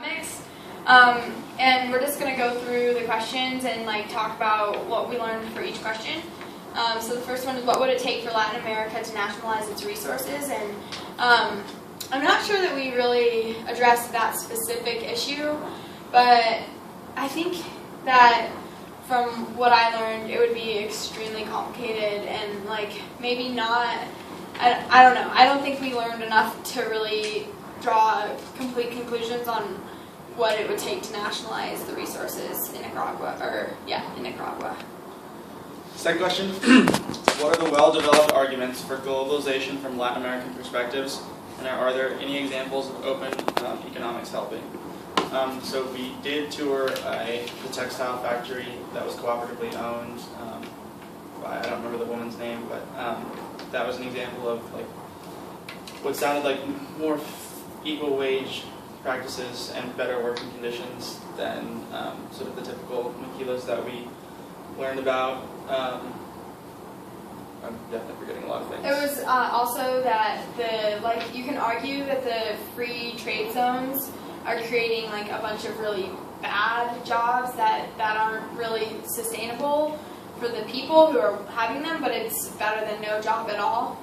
And we're just going to go through the questions and talk about what we learned for each question. So the first one is, what would it take for Latin America to nationalize its resources? And I'm not sure that we really addressed that specific issue, but I think that from what I learned, it would be extremely complicated and maybe not, I don't know. I don't think we learned enough to really draw complete conclusions on what it would take to nationalize the resources in Nicaragua, in Nicaragua. Second question, what are the well-developed arguments for globalization from Latin American perspectives, and are there any examples of open economics helping? So we did tour the textile factory that was cooperatively owned by, I don't remember the woman's name, but that was an example of what sounded like more equal wage practices and better working conditions than sort of the typical maquilas that we learned about. I'm definitely forgetting a lot of things. It was also that you can argue that the free trade zones are creating a bunch of really bad jobs that aren't really sustainable for the people who are having them, but it's better than no job at all.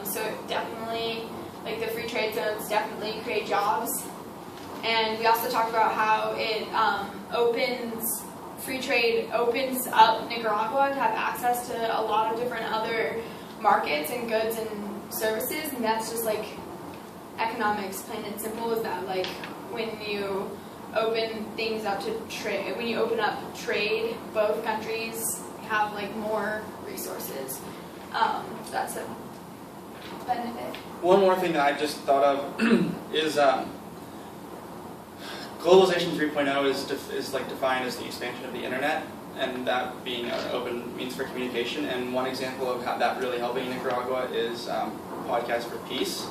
So it definitely, the free trade zones definitely create jobs. And we also talked about how it free trade opens up Nicaragua to have access to a lot of different other markets and goods and services, and that's just economics, plain and simple, is that when you open things up to trade, when you open up trade, both countries have more resources. That's a benefit. One more thing that I just thought of is globalization 3.0 is defined as the expansion of the internet, and that being an open means for communication. And one example of how that really helping Nicaragua is Podcast for Peace,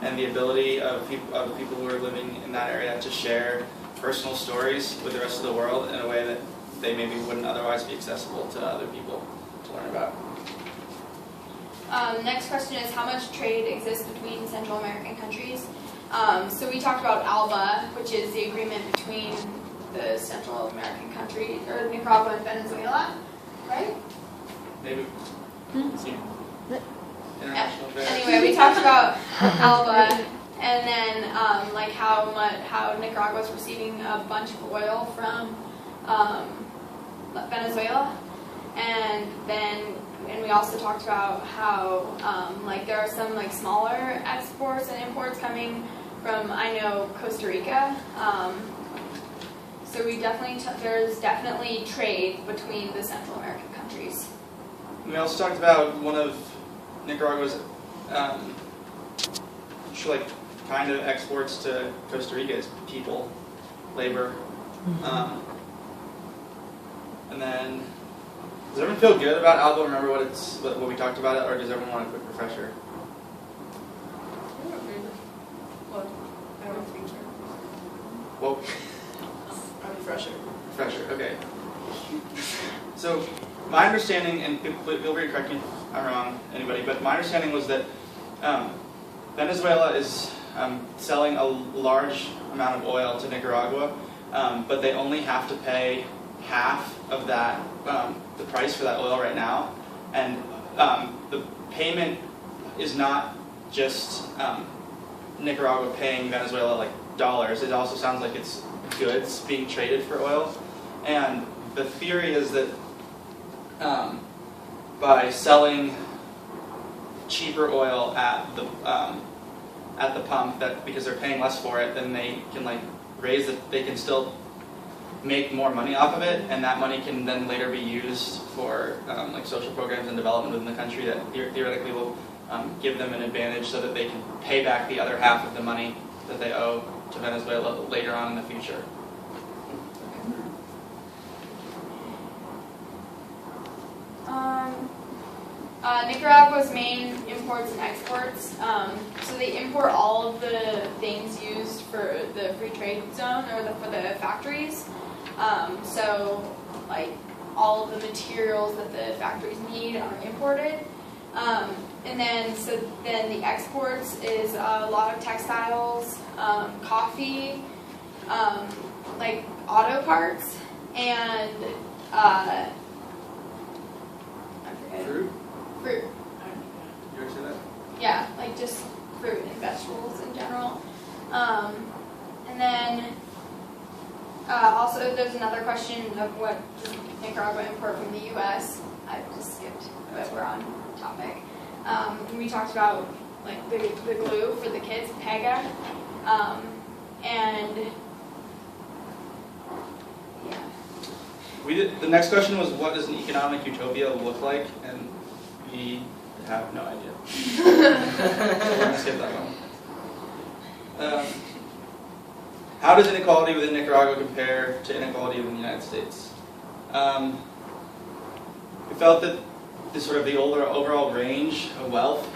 and the ability of people who are living in that area to share personal stories with the rest of the world in a way that they maybe wouldn't otherwise be accessible to other people to learn about. Next question is, how much trade exists between Central American countries? So we talked about ALBA, which is the agreement between the Central American country, or Nicaragua and Venezuela, right? Maybe. International affairs. Anyway, we talked about ALBA, and then how Nicaragua is receiving a bunch of oil from Venezuela, and we also talked about how there are some smaller exports and imports coming from, I know, Costa Rica. So there's definitely trade between the Central American countries. We also talked about one of Nicaragua's kind of exports to Costa Rica is people, labor, and then. Does everyone feel good about ALBA? Remember what we talked about it, or does everyone want a quick refresher? I don't think so. Well, A refresher. refresher, okay. So, my understanding, and feel free to correct me if I'm wrong, anybody, but my understanding was that Venezuela is selling a large amount of oil to Nicaragua, but they only have to pay half of that, the price for that oil right now, and the payment is not just Nicaragua paying Venezuela dollars. It also sounds like it's goods being traded for oil, and the theory is that by selling cheaper oil at the pump, that because they're paying less for it, then they can they can still make more money off of it, and that money can then later be used for social programs and development within the country that theoretically will give them an advantage so that they can pay back the other half of the money that they owe to Venezuela later on in the future. Nicaragua's main imports and exports. So they import all of the things used for the free trade zone, or for the factories. So all of the materials that the factories need are imported. And then the exports is a lot of textiles, coffee, like auto parts and I forget. Fruit? Fruit. You ever say that? Yeah, like just fruit and vegetables in general. And then also there's another question of what does Nicaragua import from the U.S. I just skipped, but we're on topic. We talked about like the glue for the kids, Pega, and yeah. The next question was, what does an economic utopia look like? And we have no idea. So we're going to skip that one. How does inequality within Nicaragua compare to inequality within the United States? We felt that the overall range of wealth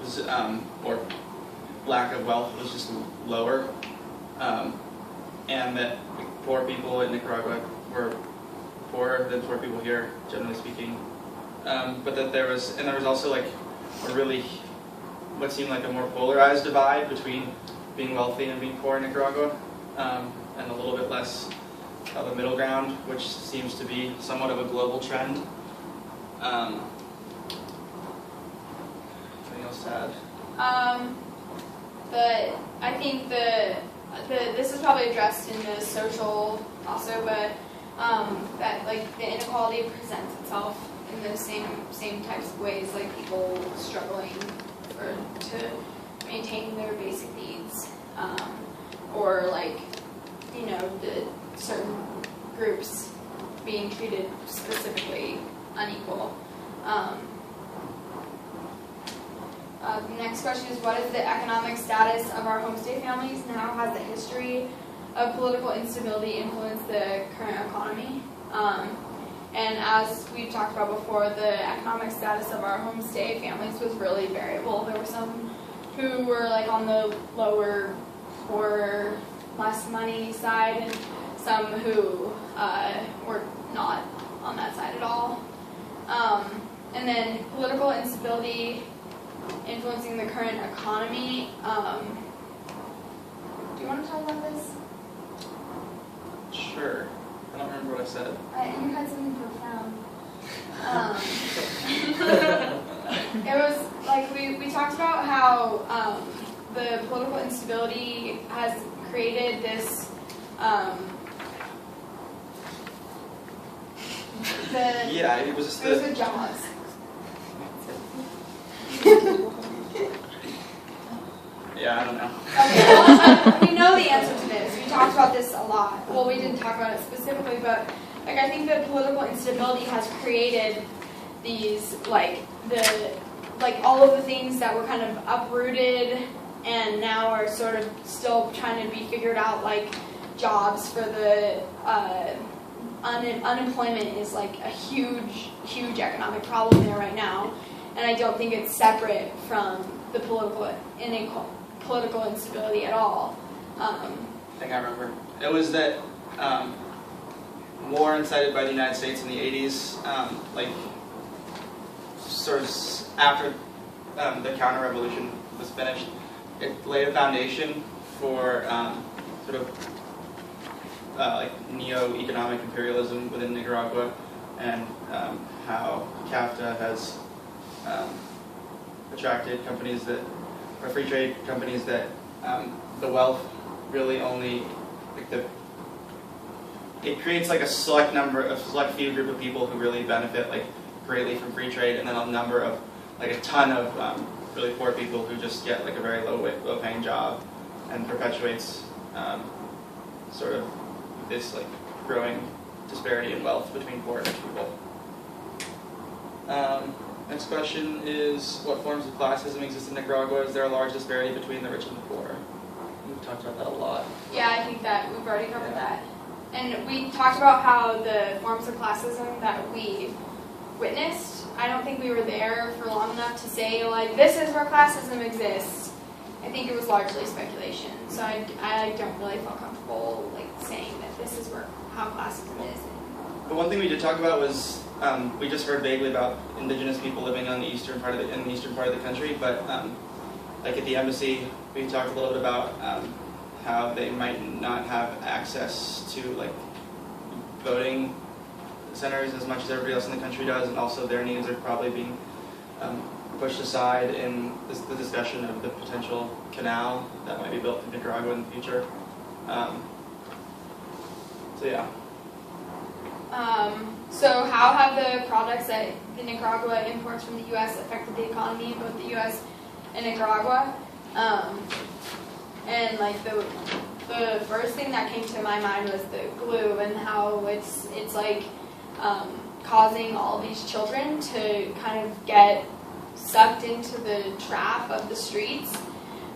was, or lack of wealth was just lower, and that poor people in Nicaragua were poorer than poor people here, generally speaking. But that there was also like a really, what seemed like a more polarized divide between being wealthy and being poor in Nicaragua, and a little bit less of a middle ground, which seems to be somewhat of a global trend. Anything else to add? But I think this is probably addressed in the social also, but that like the inequality presents itself in the same types of ways, like people struggling to maintain their basic needs, or like the certain groups being treated specifically unequal. The next question is, what is the economic status of our homestay families now? Has the history of political instability influenced the current economy? And as we've talked about before, the economic status of our homestay families was really variable. There were some who were like on the lower, poorer, less money side, and some who were not on that side at all. And then political instability influencing the current economy. Do you want to talk about this? Sure. I don't remember what I said. You had something profound. It was like we talked about how the political instability has created this yeah, it was just it was the Jaws. Yeah, I don't know. Okay, well, we know the answer to this. We talked about this a lot. Well, we didn't talk about it specifically, but like I think the political instability has created these all of the things that were kind of uprooted and now are sort of still trying to be figured out, like jobs for the unemployment is like a huge economic problem there right now, and I don't think it's separate from the political instability at all. I think I remember. It was that war incited by the United States in the 80s, sort of after the counter-revolution was finished, it laid a foundation for neo-economic imperialism within Nicaragua, and how CAFTA has attracted companies that are free trade companies that the wealth really only it creates like a select few group of people who really benefit greatly from free trade, and then a ton of really poor people who just get a very low paying job, and perpetuates sort of this growing disparity in wealth between poor and rich people. Next question is, what forms of classism exist in Nicaragua? Is there a large disparity between the rich and the poor? We've talked about that a lot. Yeah, I think that we've already covered that. And we talked about how the forms of classism that we witnessed, I don't think we were there for long enough to say, this is where classism exists. I think it was largely speculation. So I don't really feel comfortable saying that this is how classism is. The one thing we did talk about was we just heard vaguely about indigenous people living in the eastern part of the country, but at the embassy we talked a little bit about how they might not have access to like voting centers as much as everybody else in the country does, and also their needs are probably being pushed aside in the discussion of the potential canal that might be built in Nicaragua in the future. So yeah. So how have the products that the Nicaragua imports from the U.S. affected the economy in both the U.S. and Nicaragua? And like the first thing that came to my mind was the glue and how it's like causing all these children to kind of get sucked into the trap of the streets.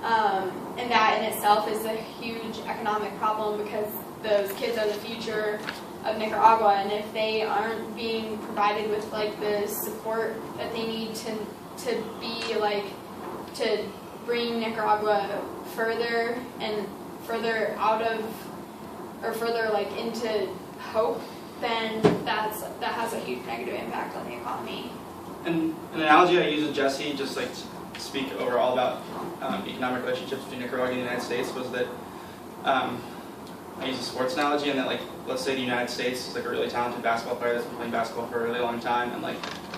And that in itself is a huge economic problem because those kids are the future of Nicaragua, and if they aren't being provided with like the support that they need to be like to bring Nicaragua further and further out of or further like into hope, then that has a huge negative impact on the economy. And an analogy I use with Jesse, just like to speak overall about economic relationships between Nicaragua and the United States, was that I use a sports analogy, and that like let's say the United States is like a really talented basketball player that's been playing basketball for a really long time, and like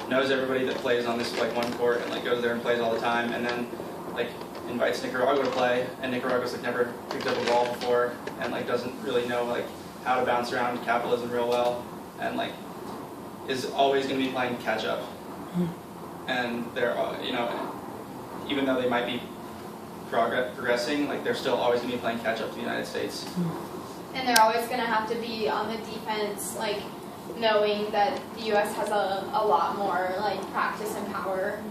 knows everybody that plays on this like one court, and like goes there and plays all the time, and then like invites Nicaragua to play, and Nicaragua's like never picked up a ball before, and like doesn't really know like how to bounce around capitalism real well, and like is always going to be playing catch up. And they're, you know, even though they might be progressing, like they're still always going to be playing catch up to the United States. And they're always going to have to be on the defense, like knowing that the U.S. has a lot more like practice and power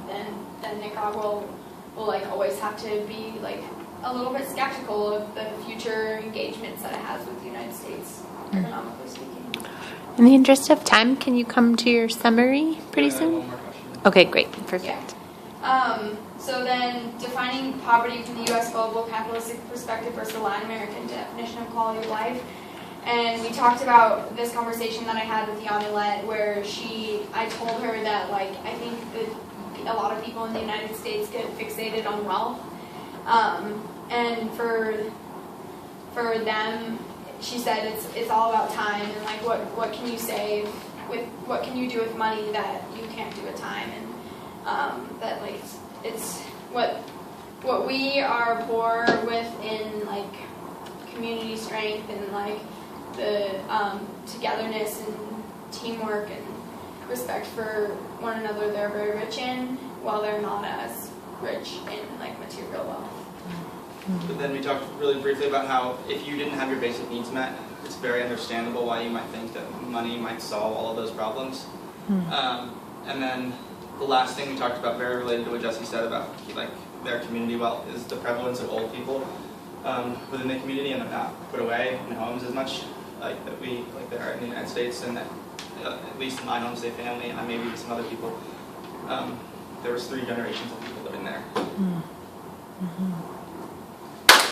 than Nicaragua will like always have to be like a little bit skeptical of the future engagements that it has with the United States, economically speaking. In the interest of time, can you come to your summary pretty soon? One more question. Okay, great. Perfect. Yeah. So then, defining poverty from the U.S. global capitalistic perspective versus the Latin American definition of quality of life. And we talked about this conversation that I had with Yamilet, where I told her that like I think that a lot of people in the United States get fixated on wealth, and for them, she said it's all about time, and like what can you save with what can you do with money that you can't do with time, and that like it's what we are poor with in like community strength and like the togetherness and teamwork and respect for one another they're very rich in, while they're not as rich in like material wealth. But then we talked really briefly about how if you didn't have your basic needs met, it's very understandable why you might think that money might solve all of those problems. And then the last thing we talked about, very related to what Jesse said about like their community wealth, is the prevalence of old people within the community, and they're not put away in homes as much like that we like they are in the United States, and that at least in my homestay family and maybe some other people, there was 3 generations of people living there.